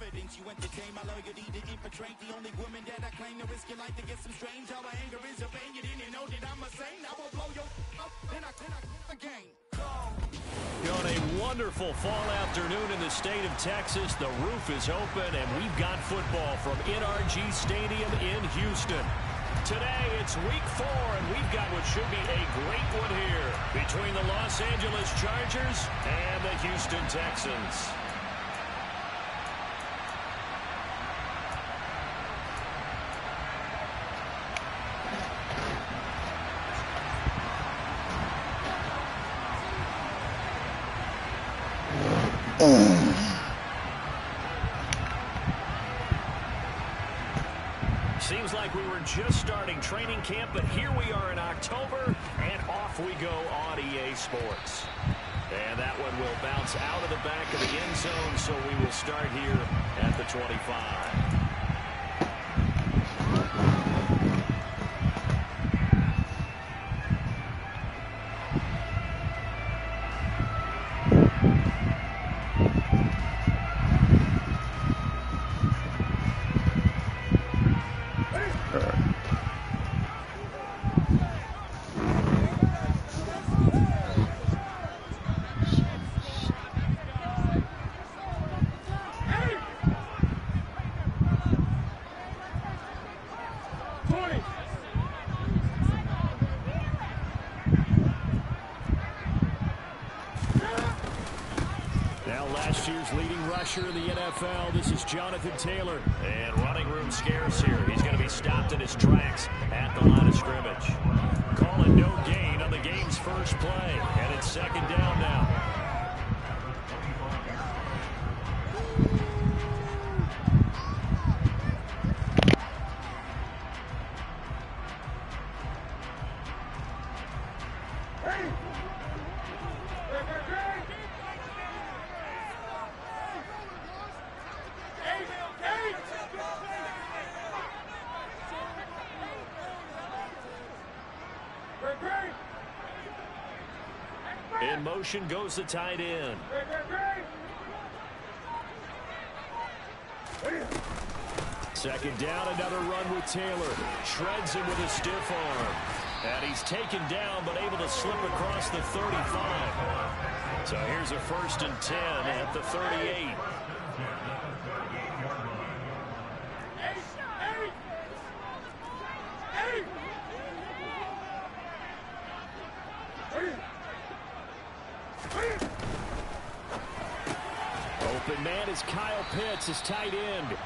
evidence you entertain my loyalty to infiltrate the only woman that I claim to risk your life to get some strange. All my anger is a vein. You didn't know that I'm a saint. I will blow your up, then I again. On a wonderful fall afternoon in the state of Texas, the roof is open, and we've got football from NRG Stadium in Houston. Today, it's week 4, and we've got what should be a great one here between the Los Angeles Chargers and the Houston Texans. Seems like we were just starting training camp, but here we are in October, and off we go on EA Sports. And that one will bounce out of the back of the end zone, so we will start here at the 25. Last year's leading rusher in the NFL, this is Jonathan Taylor. And running room scarce here. He's going to be stopped in his tracks at the line of scrimmage. Calling no gain on the game's first play. And it's second down now. In motion goes the tight end. Second down, another run with Taylor. Shreds him with a stiff arm. And he's taken down, but able to slip across the 35. So here's a 1st and 10 at the 38. Open man is Kyle Pitts, his tight end.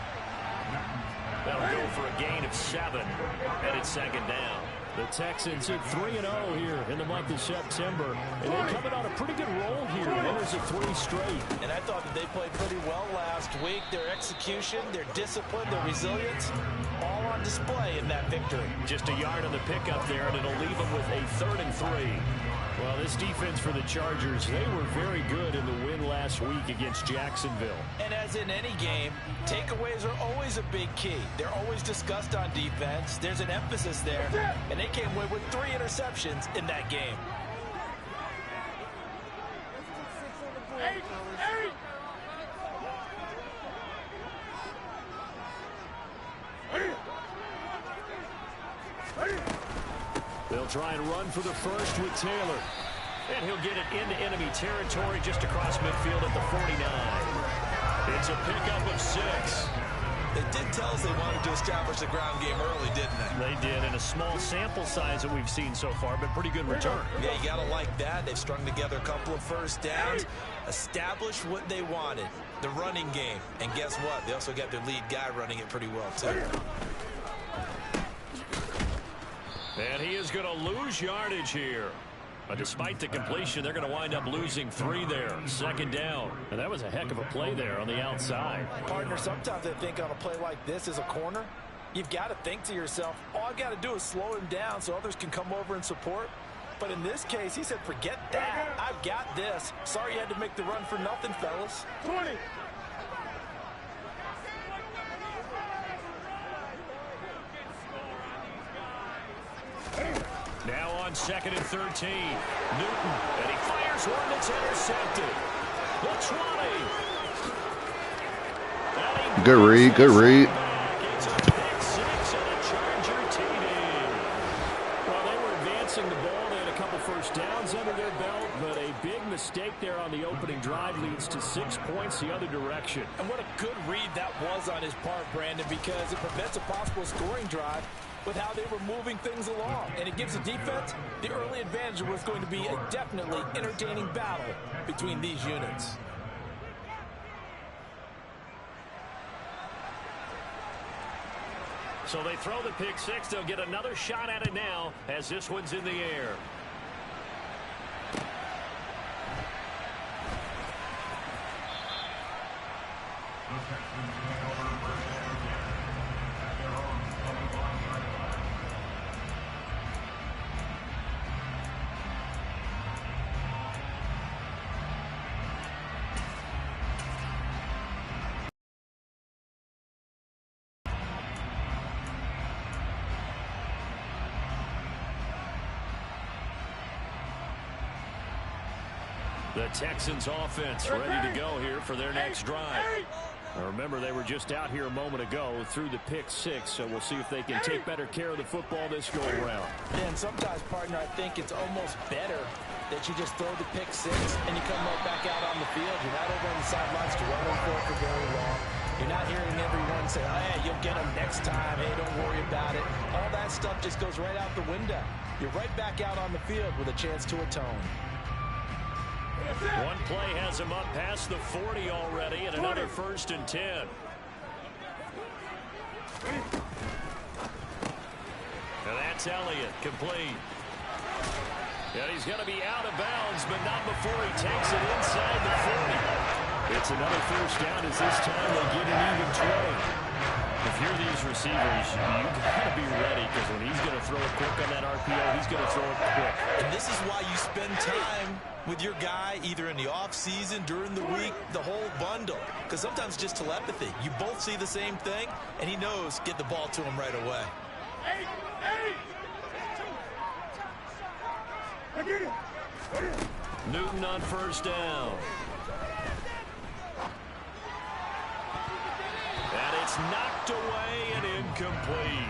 That'll go for a gain of 7, and it's second down. The Texans hit 3-0 here in the month of September, and they're coming on a pretty good roll here. Winners of 3 straight. And I thought that they played pretty well last week. Their execution, their discipline, their resilience, all on display in that victory. Just a yard on the pickup there, and it'll leave them with a 3rd and 3. Well, this defense for the Chargers, they were very good in the win last week against Jacksonville. And as in any game, takeaways are always a big key. They're always discussed on defense. There's an emphasis there, and they came away with 3 interceptions in that game. They'll try and run for the first with Taylor. And he'll get it into enemy territory just across midfield at the 49. It's a pickup of 6. They did tell us they wanted to establish the ground game early, didn't they? They did, in a small sample size that we've seen so far, but pretty good return. Yeah, you got to like that. They've strung together a couple of first downs, established what they wanted, the running game. And guess what? They also got their lead guy running it pretty well, too. And he is going to lose yardage here. But despite the completion, they're going to wind up losing 3 there. Second down. And that was a heck of a play there on the outside. Partner, sometimes I think on a play like this as a corner, you've got to think to yourself, all I've got to do is slow him down so others can come over and support. But in this case, he said, forget that. I've got this. Sorry you had to make the run for nothing, fellas. 20. Now on 2nd and 13. Newton, and he fires one that's intercepted. The 20. And he Good read, good read. It's a pick six and a Charger TD. Well, they were advancing the ball. They had a couple first downs under their belt, but a big mistake there on the opening drive leads to 6 points the other direction. And what a good read that was on his part, Brandon, because it prevents a possible scoring drive with how they were moving things along. And it gives the defense the early advantage of what's going to be a definitely entertaining battle between these units. So they throw the pick six. They'll get another shot at it now as this one's in the air. The Texans offense ready to go here for their next drive. Now remember, they were just out here a moment ago through the pick six, so we'll see if they can take better care of the football this go-around. And sometimes, partner, I think it's almost better that you just throw the pick six and you come right back out on the field. You're not over on the sidelines to run for it for very long. You're not hearing everyone say, oh, hey, you'll get them next time. Hey, don't worry about it. All that stuff just goes right out the window. You're right back out on the field with a chance to atone. One play has him up past the 40 already, and another 1st and 10. And that's Elliott, complete. And he's going to be out of bounds, but not before he takes it inside the 40. It's another first down as this time they get an even trade. If you're these receivers, you've got to be ready, because when he's going to throw it quick on that RPO, he's going to throw it quick. And this is why you spend time with your guy either in the offseason, during the week, the whole bundle. Because sometimes just telepathy. You both see the same thing, and he knows get the ball to him right away. Newton on first down. And it's knocked away and incomplete.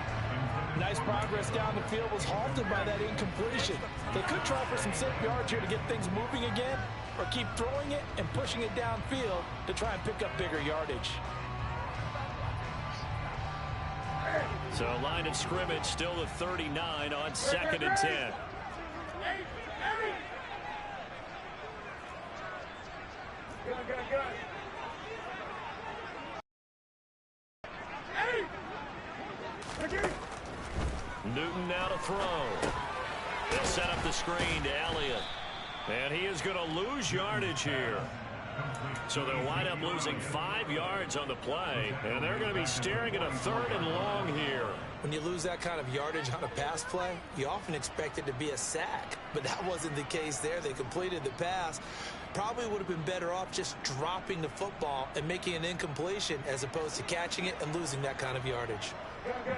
Nice progress down the field was halted by that incompletion. They could try for some safe yards here to get things moving again, or keep throwing it and pushing it downfield to try and pick up bigger yardage. So line of scrimmage still the 39 on 2nd and 10. Newton now to throw. They'll set up the screen to Elliott. And he is going to lose yardage here. So they'll wind up losing 5 yards on the play. And they're going to be staring at a 3rd and long here. When you lose that kind of yardage on a pass play, you often expect it to be a sack. But that wasn't the case there. They completed the pass. Probably would have been better off just dropping the football and making an incompletion as opposed to catching it and losing that kind of yardage.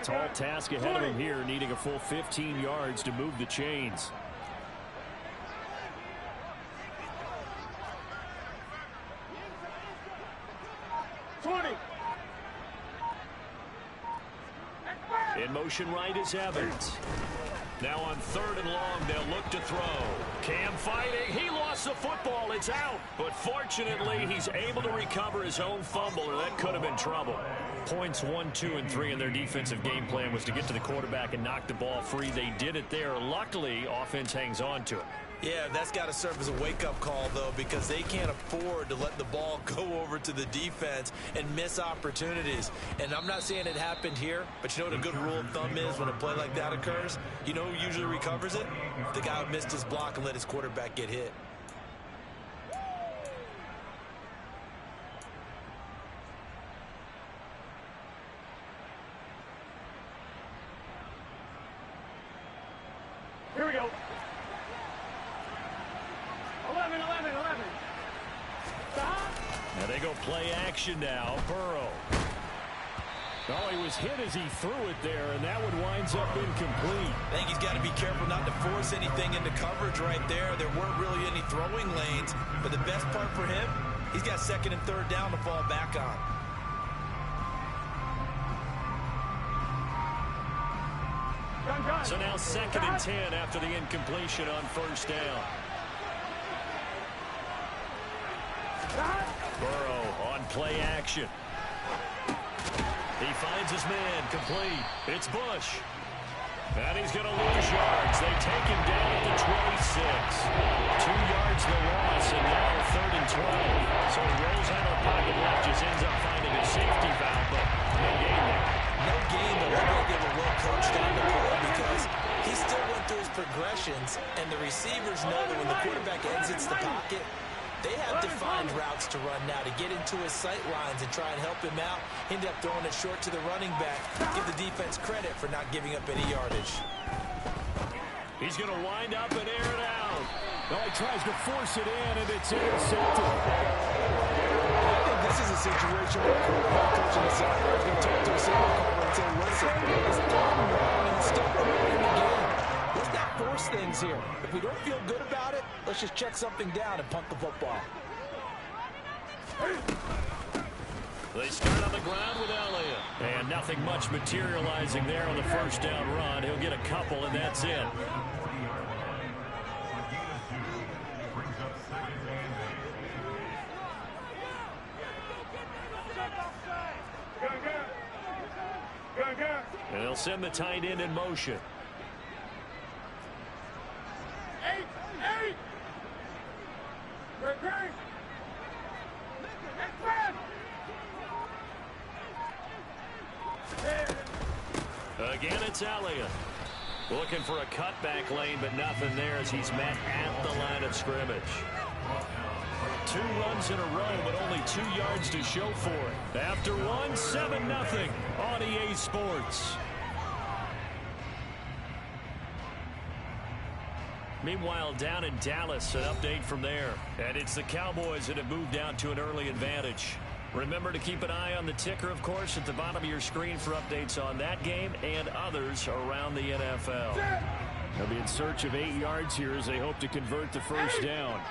Tall task ahead of him here, needing a full 15 yards to move the chains. In motion right is Evans. Now on 3rd and long, they'll look to throw. Cam fighting. He lost the football. It's out. But fortunately, he's able to recover his own fumble, or that could have been trouble. Points 1, 2, and 3 in their defensive game plan was to get to the quarterback and knock the ball free. They did it there. Luckily, offense hangs on to it. Yeah, that's got to serve as a wake-up call, though, because they can't afford to let the ball go over to the defense and miss opportunities. And I'm not saying it happened here, but you know what a good rule of thumb is when a play like that occurs? You know who usually recovers it? The guy who missed his block and let his quarterback get hit. Here we go. 11. Stop. Now they go play action now. Burrow. Oh, he was hit as he threw it there, and that one winds up incomplete. I think he's got to be careful not to force anything into coverage right there. There weren't really any throwing lanes, but the best part for him, he's got 2nd and 3rd down to fall back on. So now 2nd and 10 after the incompletion on first down. Burrow on play action. He finds his man complete. It's Bush. And he's going to lose yards. They take him down at the 26. 2 yards the loss, and now 3rd and 12. So he rolls out of the pocket left, just ends up finding a safety valve, but no gain there. No gain, but we're going to give a well coached down the play because he still went through his progressions, and the receivers know that when the quarterback exits the pocket, they have defined routes to run now to get into his sight lines and try and help him out. End up throwing it short to the running back. Give the defense credit for not giving up any yardage. He's going to wind up and air it out. No, he tries to force it in, and it's intercepted. I think this is a situation where the quarterback coach on the sideline is going to talk to a signal caller and say, listen, it's third and long, and it's still early in the game. Let's not force things here. If we don't feel good about it, let's just check something down and punt the football. They start on the ground with Elliott. And nothing much materializing there on the first down run. He'll get a couple, and that's it. And they'll send the tight end in motion. Again, it's Elliott. Looking for a cutback lane, but nothing there as he's met at the line of scrimmage. 2 runs in a row, but only 2 yards to show for it. After one, 7-0 on EA Sports. Meanwhile, down in Dallas, an update from there. And it's the Cowboys that have moved down to an early advantage. Remember to keep an eye on the ticker, of course, at the bottom of your screen for updates on that game and others around the NFL. They'll be in search of 8 yards here as they hope to convert the first down.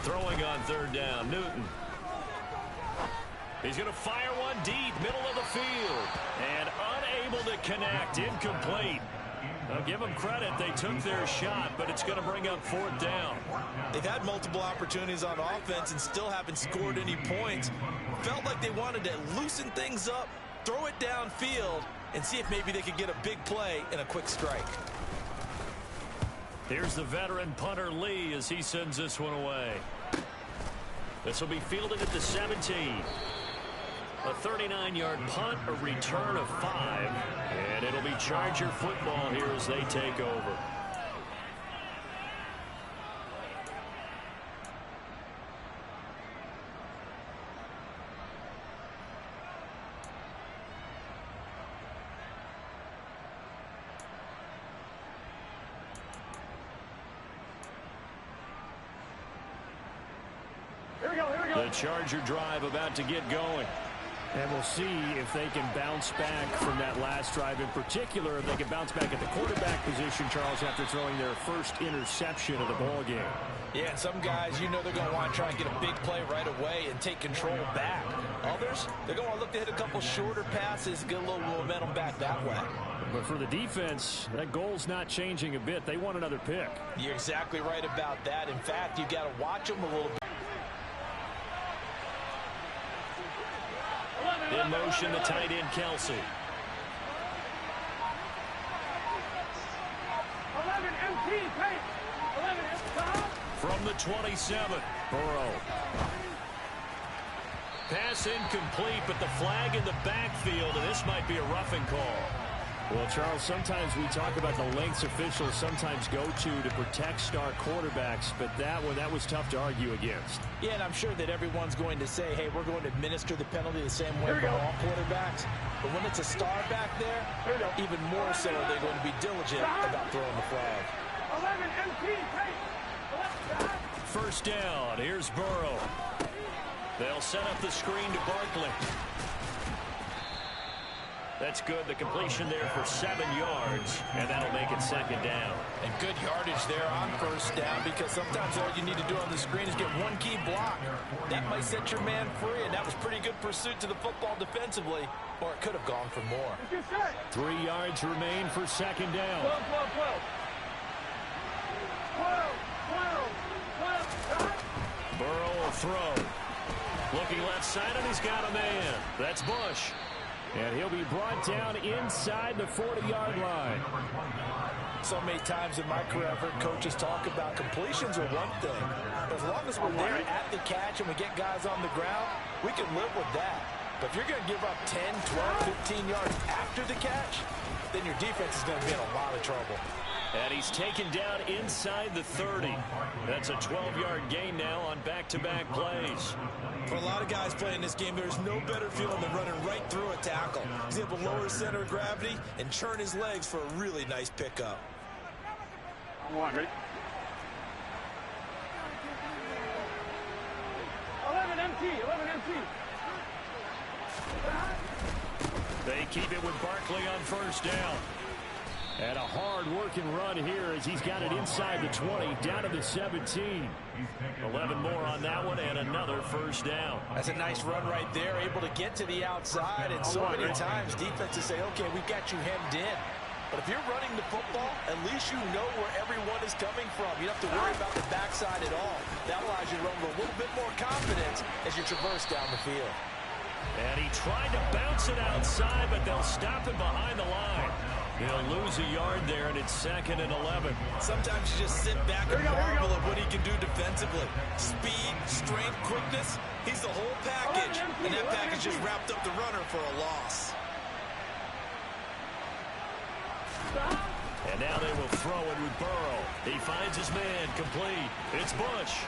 Throwing on third down, Newton. He's going to fire one deep, middle of the field, and unable to connect, incomplete. I'll give them credit. They took their shot, but it's going to bring up 4th down. They've had multiple opportunities on offense and still haven't scored any points. Felt like they wanted to loosen things up, throw it downfield, and see if maybe they could get a big play and a quick strike. Here's the veteran punter Lee as he sends this one away. This will be fielded at the 17. A 39-yard punt, a return of 5, and it'll be Charger football here as they take over. The Charger drive about to get going. And we'll see if they can bounce back from that last drive. In particular, if they can bounce back at the quarterback position, Charles, after throwing their first interception of the ball game. Yeah, some guys, you know they're going to want to try and get a big play right away and take control back. Others, they're going to look to hit a couple shorter passes, get a little momentum back that way. But for the defense, that goal's not changing a bit. They want another pick. You're exactly right about that. In fact, you've got to watch them a little bit. In motion, the tight end, Kelsey. 11 MT, pace. 11 MT. From the 27, Burrow. Pass incomplete, but the flag in the backfield, and this might be a roughing call. Well, Charles, sometimes we talk about the lengths officials sometimes go to protect star quarterbacks, but that one, that was tough to argue against. Yeah, and I'm sure that everyone's going to say, hey, we're going to administer the penalty the same way for all quarterbacks. But when it's a star back there, even more so are they going to be diligent about throwing the flag. 11 MT, pace. First down, here's Burrow. They'll set up the screen to Barkley. That's good. The completion there for 7 yards, and that'll make it 2nd down. And good yardage there on 1st down, because sometimes all you need to do on the screen is get one key block. That might set your man free, and that was pretty good pursuit to the football defensively, or it could have gone for more. 3 yards remain for 2nd down. 12. Burrow will throw. Looking left side, and he's got a man. That's Bush. And he'll be brought down inside the 40-yard line. So many times in my career, I've heard coaches talk about completions are one thing. But as long as we're there at the catch and we get guys on the ground, we can live with that. But if you're going to give up 10, 12, 15 yards after the catch, then your defense is going to be in a lot of trouble. And he's taken down inside the 30. That's a 12-yard gain now on back-to-back plays. For a lot of guys playing this game, there's no better feeling than running right through a tackle. He's able to lower his center of gravity and churn his legs for a really nice pickup. Ready? 11 empty. They keep it with Barkley on 1st down. And a hard-working run here as he's got it inside the 20, down to the 17. 11 more on that one, and another 1st down. That's a nice run right there, able to get to the outside. And so many times defenses say, okay, we've got you hemmed in. But if you're running the football, at least you know where everyone is coming from. You don't have to worry about the backside at all. That allows you to run with a little bit more confidence as you traverse down the field. And he tried to bounce it outside, but they'll stop it behind the line. He'll lose a yard there, and it's 2nd and 11. Sometimes you just sit back and marvel at what he can do defensively. Speed, strength, quickness. He's the whole package. And that package just wrapped up the runner for a loss. And now they will throw it with Burrow. He finds his man complete. It's Bush.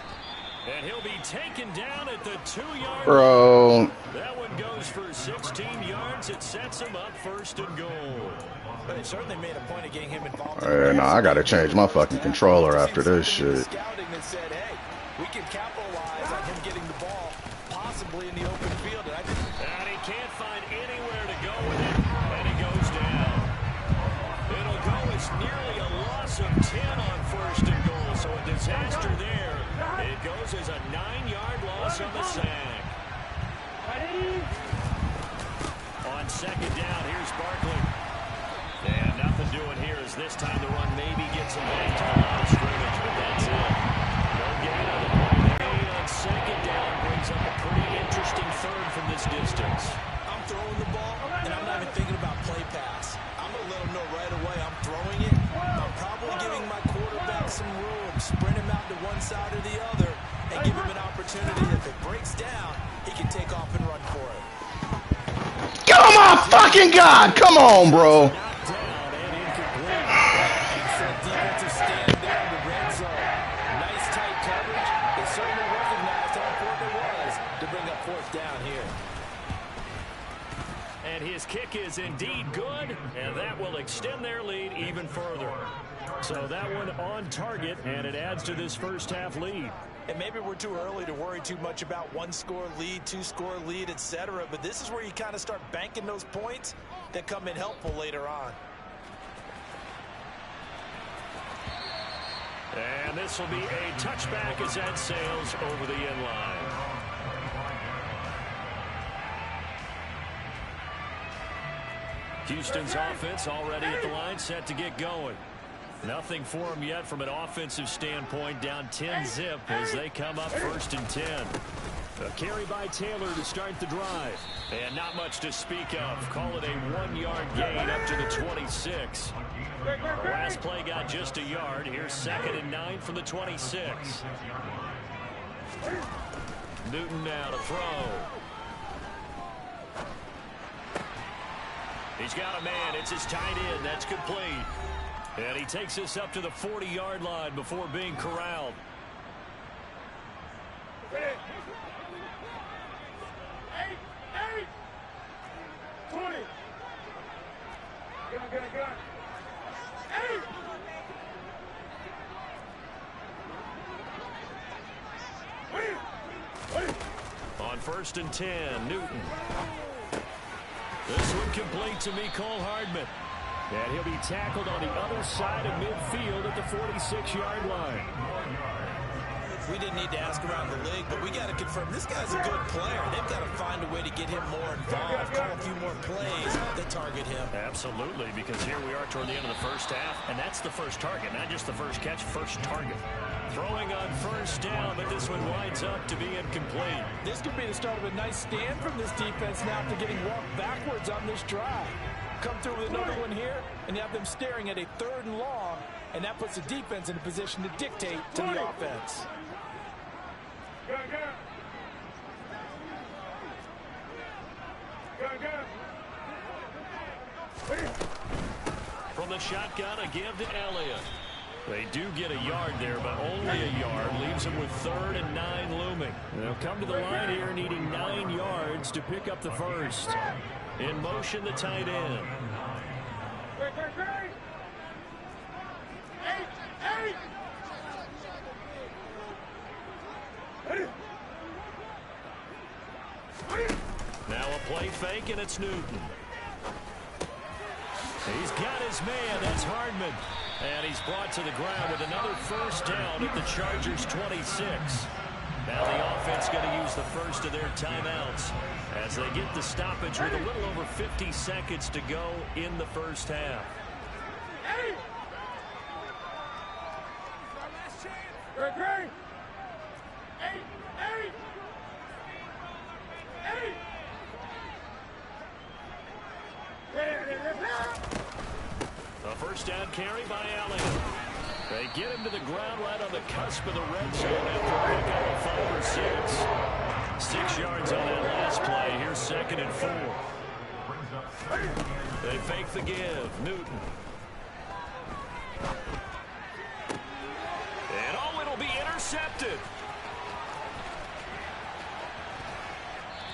And he'll be taken down at the 2-yard line. That one goes for 16 yards. It sets him up 1st and goal. But it certainly made a point of getting him involved. I gotta change my fucking controller after this shit. Scouting that said, hey, we can capitalize on him getting the ball, possibly in the open field. And he can't find anywhere to go with it, and he goes down. It'll go as nearly a loss of 10 on 1st and goal, so a disaster there. It goes as a 9-yard loss on the sack. On 2nd down, here's Barkley. And nothing doing here as this time the run maybe gets him back to the line of scrimmage, but that's it. No gain on the play there. On 2nd down brings up a pretty interesting 3rd from this distance. I'm throwing the ball, and I'm not even thinking about play pass. I'm going to let him know right away I'm throwing it. I'm probably giving my quarterback some room, sprint him out to one side or the other, and give him an opportunity. If it breaks down, he can take off and run for it. Oh my fucking God! Come on, bro. His kick is indeed good, and that will extend their lead even further. So that one on target, and it adds to this 1st half lead. And maybe we're too early to worry too much about 1-score lead, 2-score lead, etc. But this is where you kind of start banking those points that come in helpful later on. And this will be a touchback as that sails over the end line. Houston's offense already at the line, set to get going. Nothing for them yet from an offensive standpoint, down 10-zip as they come up 1st and 10. A carry by Taylor to start the drive. And not much to speak of. Call it a 1-yard gain up to the 26. Last play got just a yard. Here's 2nd and 9 from the 26. Newton now to throw. He's got a man. It's his tight end. That's complete. And he takes us up to the 40-yard line before being corralled. 20. Gun. On 1st and 10, Newton. This one complete to Mecole Hardman. And he'll be tackled on the other side of midfield at the 46-yard line. We didn't need to ask around the league, but we got to confirm this guy's a good player. They've got to find a way to get him more involved, call a few more plays that target him. Absolutely, because here we are toward the end of the first half, and that's the first target, not just the first catch, first target. Throwing on first down, but this one winds up to be incomplete. This could be the start of a nice stand from this defense now after getting walked backwards on this drive. Come through with another one here, and you have them staring at a 3rd and long, and that puts the defense in a position to dictate to the offense. From the shotgun, a give to Elliott. They do get a yard there, but only a yard. Leaves them with 3rd and 9 looming. They'll come to the line here needing 9 yards to pick up the first. In motion, the tight end. Now a play fake, and it's Newton. He's got his man. That's Hardman. And he's brought to the ground with another first down at the Chargers' 26. Now the offense going to use the first of their timeouts as they get the stoppage with a little over 50 seconds to go in the first half. A first down carry by Elliott. They get him to the ground right on the cusp of the red zone after a pickup of 5 or 6. 6 yards on that last play. Here's 2nd and 4. They fake the give. Newton. And oh, it'll be intercepted.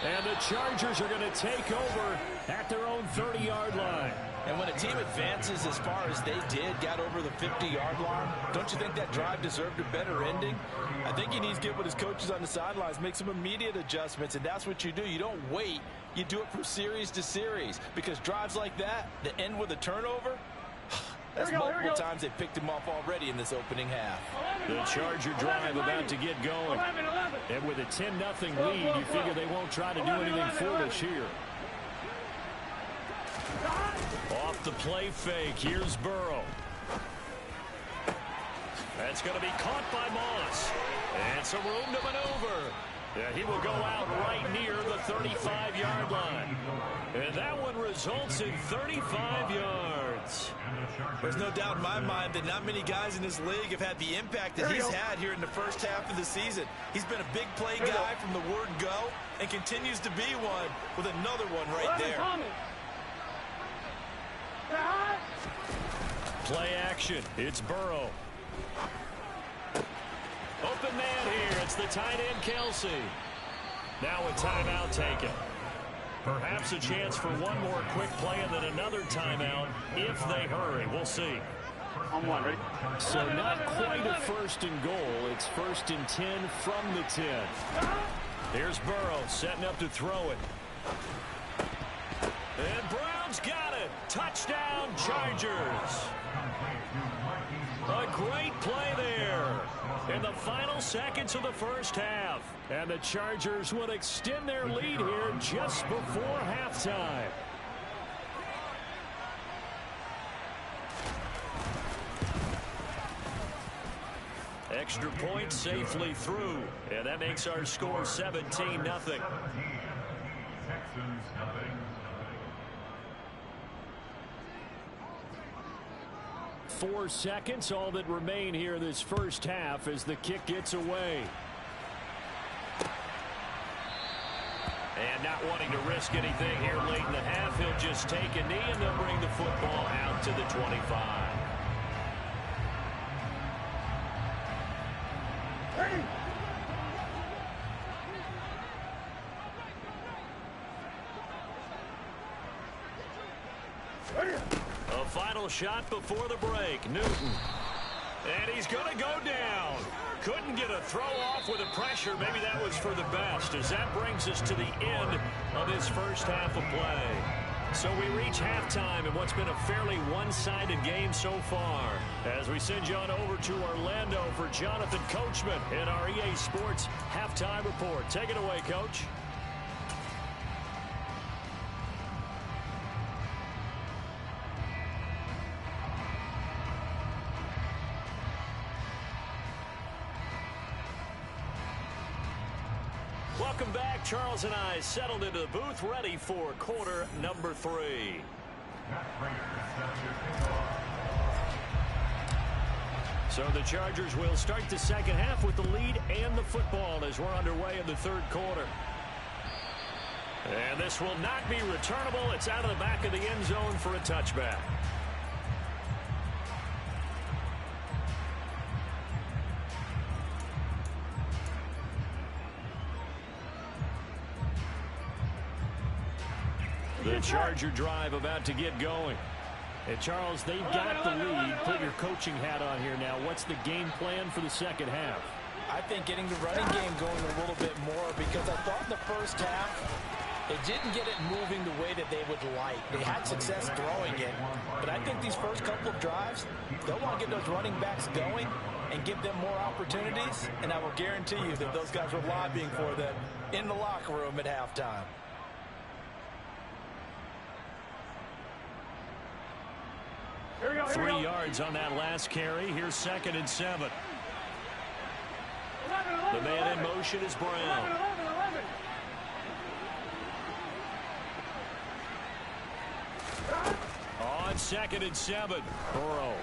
And the Chargers are going to take over at their own 30-yard line. And when a team advances as far as they did, got over the 50-yard line, don't you think that drive deserved a better ending? I think he needs to get with his coaches on the sidelines, make some immediate adjustments, and that's what you do. You don't wait. You do it from series to series, because drives like that end with a turnover, that's multiple times they picked him off already in this opening half. The Charger drive about to get going. And with a 10-0 lead, you figure they won't try to do anything foolish here. Off the play fake, here's Burrow. That's going to be caught by Moss. And some room to maneuver. Yeah, he will go out right near the 35-yard line. And that one results in 35 yards. There's no doubt in my mind that not many guys in this league have had the impact that he's had here in the first half of the season. He's been a big play guy from the word go and continues to be one with another one right there. Play action. It's Burrow. Open man here. It's the tight end, Kelsey. Now a timeout taken. Perhaps a chance for one more quick play and then another timeout if they hurry. We'll see. On one, ready? So not quite a 1st and goal. It's 1st and 10 from the 10. Here's Burrow setting up to throw it. And Brown's got it. Touchdown, Chargers. A great play there in the final seconds of the first half. And the Chargers will extend their lead here just before halftime. Extra point safely through. And that makes our score 17-0. 4 seconds, all that remain here this first half as the kick gets away. And not wanting to risk anything here late in the half, he'll just take a knee and they'll bring the football out to the 25. A final shot before the break. Newton. And he's going to go down. Couldn't get a throw off with the pressure. Maybe that was for the best, as that brings us to the end of this first half of play. So we reach halftime in what's been a fairly one-sided game so far. As we send you on over to Orlando for Jonathan Coachman in our EA Sports Halftime Report. Take it away, Coach. Welcome back. Charles and I settled into the booth, ready for quarter number 3. So the Chargers will start the second half with the lead and the football as we're underway in the third quarter. And this will not be returnable. It's out of the back of the end zone for a touchback. The Charger drive about to get going. And Charles, they've got the lead. Put your coaching hat on here now. What's the game plan for the second half? I think getting the running game going a little bit more, because I thought in the first half they didn't get it moving the way that they would like. They had success throwing it, but I think these first couple of drives, they'll want to get those running backs going and give them more opportunities, and I will guarantee you that those guys were lobbying for them in the locker room at halftime. Here we go, 3 yards on that last carry. Here's 2nd and 7. 11, The man in motion is Brown. 11. On 2nd and 7. Burrow.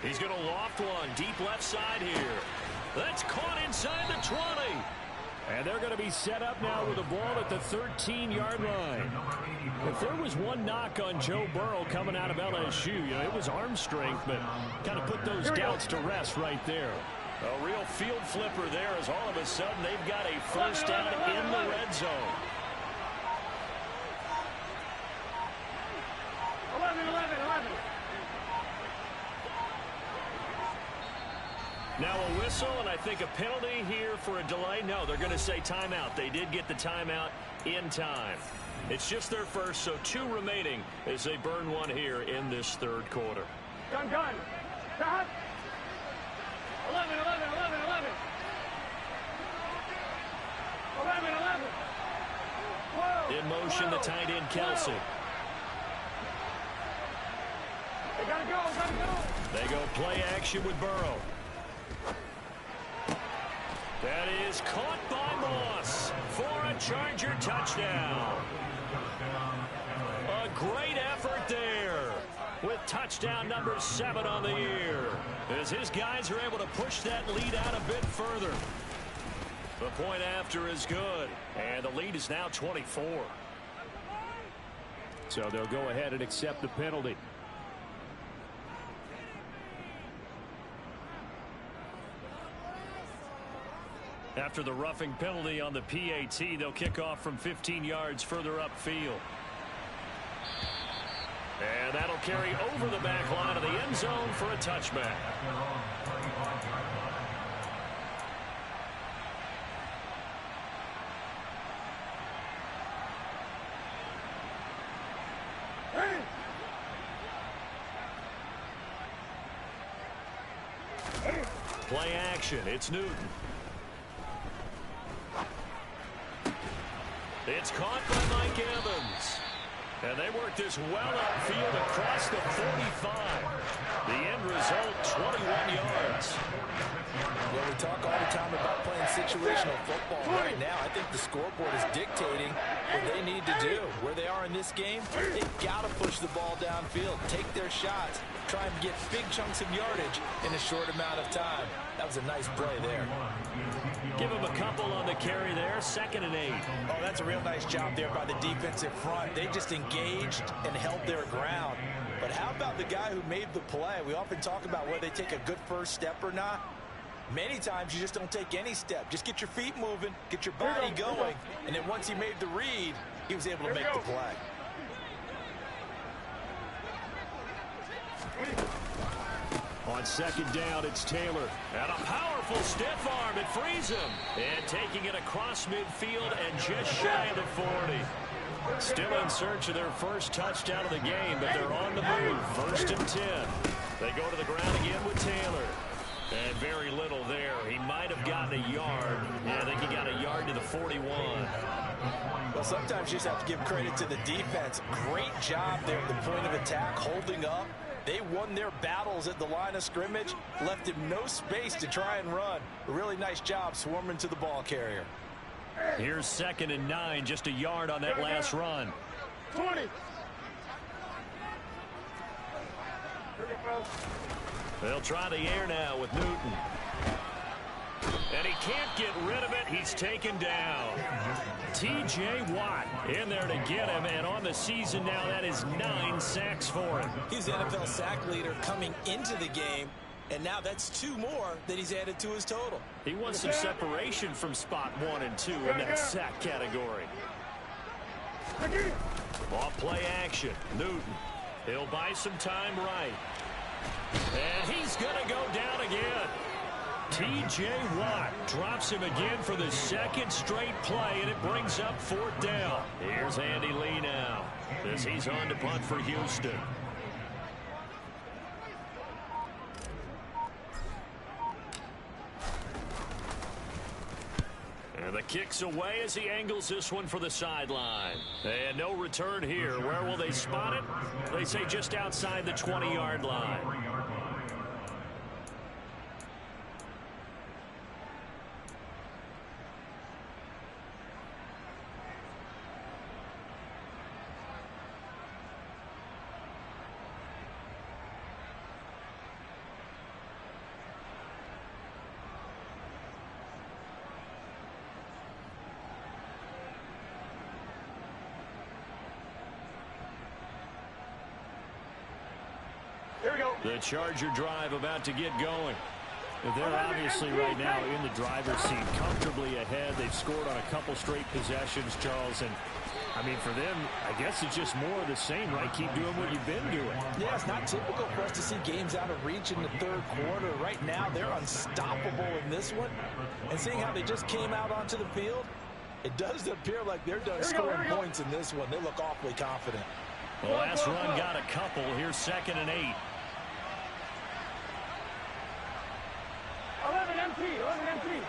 He's going to loft one. Deep left side here. That's caught inside the 20. And they're going to be set up now with the ball at the 13-yard line. If there was one knock on Joe Burrow coming out of LSU, it was arm strength, but kind of put those doubts to rest right there. A real field flipper there, as all of a sudden they've got a first down in the red zone. 11. Now a whistle, and I think a penalty here for a delay. No, they're going to say timeout. They did get the timeout in time. It's just their first, so 2 remaining as they burn one here in this third quarter. Gun. Stop. 11. 11. Whoa. In motion, the tight end, Kelsey. They gotta go. They go play action with Burrow. That is caught by Moss for a Charger touchdown. A great effort there with touchdown number 7 on the year, as his guys are able to push that lead out a bit further. The point after is good, and the lead is now 24. So they'll go ahead and accept the penalty. After the roughing penalty on the PAT, they'll kick off from 15 yards further upfield. And that'll carry over the back line of the end zone for a touchback. Play action. It's Newton. It's caught by Mike Evans. And they work this well upfield across the 45. The end result, 21 yards. Well, we talk all the time about playing situational football. Right now, I think the scoreboard is dictating what they need to do. Where they are in this game, they've got to push the ball downfield, take their shots, try and get big chunks of yardage in a short amount of time. That was a nice play there. Give him a couple on the carry there. 2nd and 8. Oh, that's a real nice job there by the defensive front. They just engaged and held their ground. But how about the guy who made the play? We often talk about whether they take a good first step or not. Many times you just don't take any step. Just get your feet moving, get your body going, and then once he made the read, he was able to make the play. On 2nd down, it's Taylor. And a powerful stiff arm. It frees him. And taking it across midfield and just shy of the 40. Still in search of their first touchdown of the game, but they're on the move. 1st and 10. They go to the ground again with Taylor. And very little there. He might have gotten a yard. Yeah, I think he got a yard to the 41. Well, sometimes you just have to give credit to the defense. Great job there at the point of attack, holding up. They won their battles at the line of scrimmage, left him no space to try and run. A really nice job swarming to the ball carrier. Here's 2nd and 9, just a yard on that last run. 20. They'll try the air now with Newton. And he can't get rid of it. He's taken down. T.J. Watt in there to get him. And on the season now, that is 9 sacks for him. He's the NFL sack leader coming into the game. And now that's 2 more that he's added to his total. He wants some separation from spot 1 and 2 in that sack category. Off play action. Newton. He'll buy some time right. And he's going to go down again. T.J. Watt drops him again for the 2nd straight play, and it brings up 4th down. Here's Andy Lee now as he's on to punt for Houston. And the kick's away as he angles this one for the sideline. And no return here. Where will they spot it? They say just outside the 20-yard line. The Charger drive about to get going. They're obviously right now in the driver's seat, comfortably ahead. They've scored on a couple straight possessions, Charles. And, I mean, for them, I guess it's just more of the same, right? Keep doing what you've been doing. Yeah, it's not typical for us to see games out of reach in the 3rd quarter. Right now, they're unstoppable in this one. And seeing how they just came out onto the field, it does appear like they're done scoring points in this one. They look awfully confident. The last run got a couple. Here's 2nd and 8. 11 empty.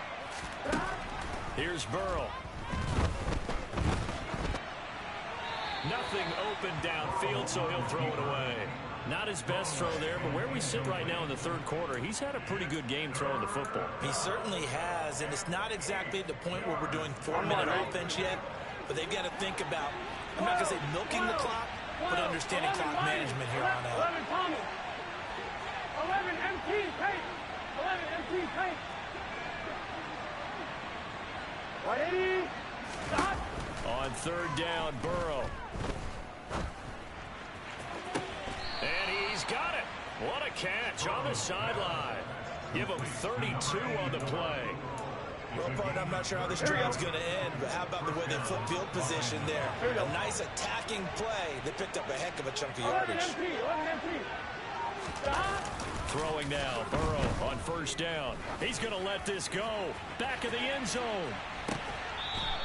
Here's Burrow. Nothing open downfield, so he'll throw it away. Not his best throw there, but where we sit right now in the 3rd quarter, he's had a pretty good game throwing the football. He certainly has, and it's not exactly at the point where we're doing 4-minute offense yet, but they've got to think about, I'm not going to say milking the clock, but understanding clock management here on out. 11 Tommy. 11 empty paint. 11 empty paint. 180. Stop. On 3rd down, Burrow. And he's got it. What a catch on the sideline. Give him 32 on the play. Well, partner, I'm not sure how this drive's going to end, but how about the way they flip field position there? A nice attacking play. They picked up a heck of a chunk of yardage. 11 empty. Stop. Throwing now, Burrow on 1st down. He's going to let this go. Back of the end zone.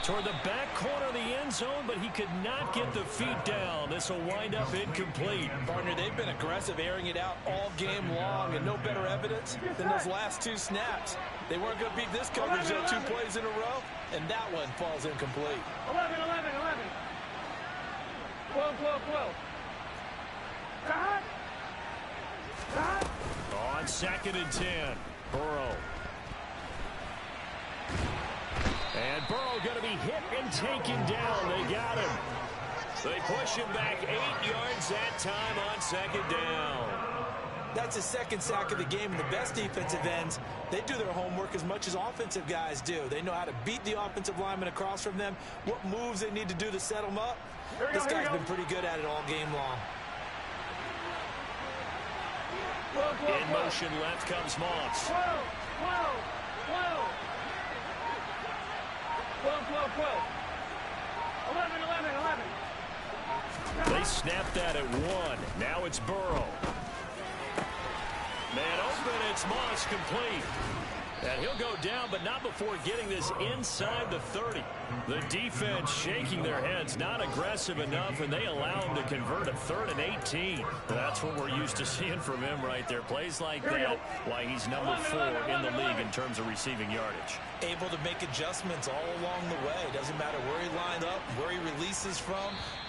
Toward the back corner of the end zone, but he could not get the feet down. This will wind up incomplete. Partner, they've been aggressive, airing it out all game long, and no better evidence than those last 2 snaps. They weren't going to beat this coverage 2 plays in a row, and that one falls incomplete. 11. 12. Stop. On 2nd and 10, Burrow. And Burrow going to be hit and taken down. They got him. They push him back 8 yards that time on 2nd down. That's his 2nd sack of the game, and the best defensive ends, they do their homework as much as offensive guys do. They know how to beat the offensive lineman across from them, what moves they need to do to set them up. This guy's been pretty good at it all game long. In motion left comes Moss. 12. 11. They snapped that at 1. Now it's Burrow. Man open, it's Moss complete. And he'll go down, but not before getting this inside the 30. The defense shaking their heads, not aggressive enough, and they allow him to convert a 3rd and 18. That's what we're used to seeing from him right there. Plays like that, why he's number 4 in the league in terms of receiving yardage. Able to make adjustments all along the way. Doesn't matter where he lined up, where he releases from.